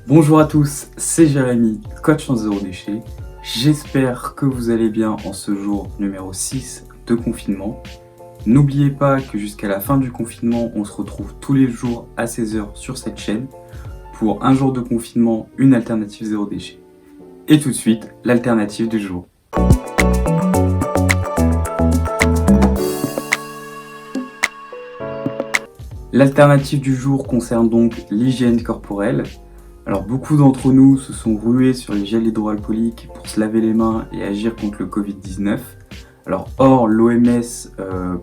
Bonjour à tous, c'est Jérémy, coach en zéro déchet. J'espère que vous allez bien en ce jour numéro 6 de confinement. N'oubliez pas que jusqu'à la fin du confinement, on se retrouve tous les jours à 16h sur cette chaîne pour un jour de confinement, une alternative zéro déchet. Et tout de suite, l'alternative du jour. L'alternative du jour concerne donc l'hygiène corporelle. Alors beaucoup d'entre nous se sont rués sur les gels hydroalcooliques pour se laver les mains et agir contre le Covid-19. Or, l'OMS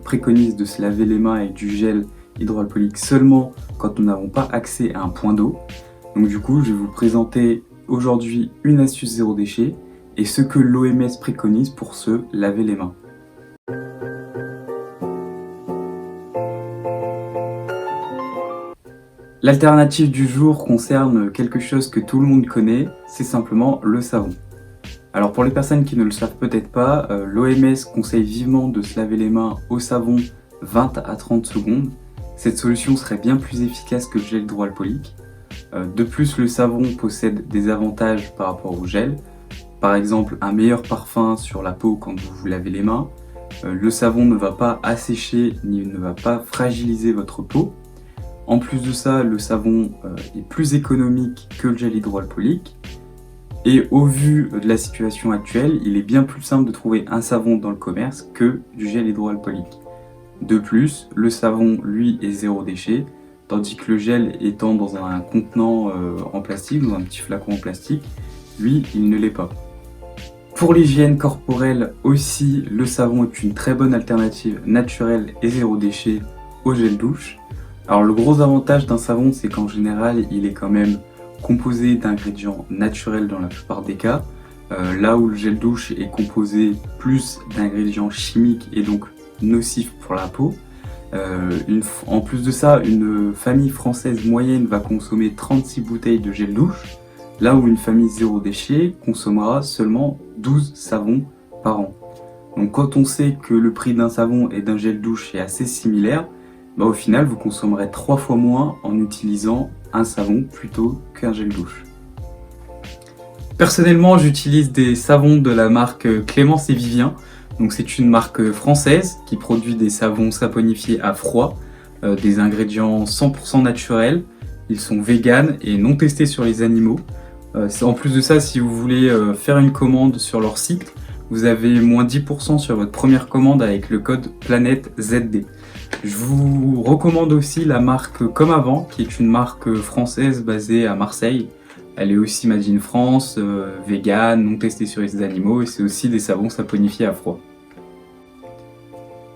préconise de se laver les mains avec du gel hydroalcoolique seulement quand nous n'avons pas accès à un point d'eau. Donc du coup, je vais vous présenter aujourd'hui une astuce zéro déchet et ce que l'OMS préconise pour se laver les mains. L'alternative du jour concerne quelque chose que tout le monde connaît, c'est simplement le savon. Alors pour les personnes qui ne le savent peut-être pas, l'OMS conseille vivement de se laver les mains au savon 20 à 30 secondes. Cette solution serait bien plus efficace que le gel hydroalcoolique. De plus, le savon possède des avantages par rapport au gel. Par exemple, un meilleur parfum sur la peau quand vous vous lavez les mains. Le savon ne va pas assécher ni ne va pas fragiliser votre peau. En plus de ça, le savon est plus économique que le gel hydroalcoolique. Et au vu de la situation actuelle, il est bien plus simple de trouver un savon dans le commerce que du gel hydroalcoolique. De plus, le savon, lui, est zéro déchet, tandis que le gel étant dans un contenant en plastique, dans un petit flacon en plastique, lui, il ne l'est pas. Pour l'hygiène corporelle aussi, le savon est une très bonne alternative naturelle et zéro déchet au gel douche. Alors le gros avantage d'un savon, c'est qu'en général, il est quand même composé d'ingrédients naturels dans la plupart des cas, là où le gel douche est composé plus d'ingrédients chimiques et donc nocifs pour la peau. En plus de ça, une famille française moyenne va consommer 36 bouteilles de gel douche, là où une famille zéro déchet consommera seulement 12 savons par an. Donc quand on sait que le prix d'un savon et d'un gel douche est assez similaire, au final vous consommerez 3 fois moins en utilisant un savon plutôt qu'un gel douche. Personnellement, j'utilise des savons de la marque Clémence et Vivien. Donc c'est une marque française qui produit des savons saponifiés à froid, des ingrédients 100% naturels. Ils sont véganes et non testés sur les animaux. En plus de ça, si vous voulez faire une commande sur leur site, vous avez moins 10% sur votre première commande avec le code PLANETZD. Je vous recommande aussi la marque Comme Avant, qui est une marque française basée à Marseille. Elle est aussi made in France, vegan, non testée sur les animaux, et c'est aussi des savons saponifiés à froid.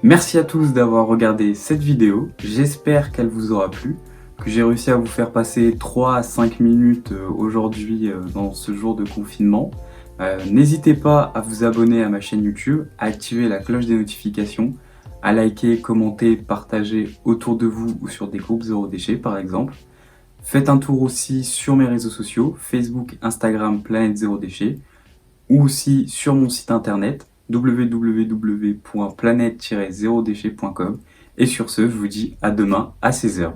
Merci à tous d'avoir regardé cette vidéo, j'espère qu'elle vous aura plu, que j'ai réussi à vous faire passer 3 à 5 minutes aujourd'hui dans ce jour de confinement. N'hésitez pas à vous abonner à ma chaîne YouTube, à activer la cloche des notifications, à liker, commenter, partager autour de vous ou sur des groupes zéro déchet par exemple. Faites un tour aussi sur mes réseaux sociaux, Facebook, Instagram, Planète Zéro Déchet, ou aussi sur mon site internet www.planète-0déchet.com. Et sur ce, je vous dis à demain à 16h.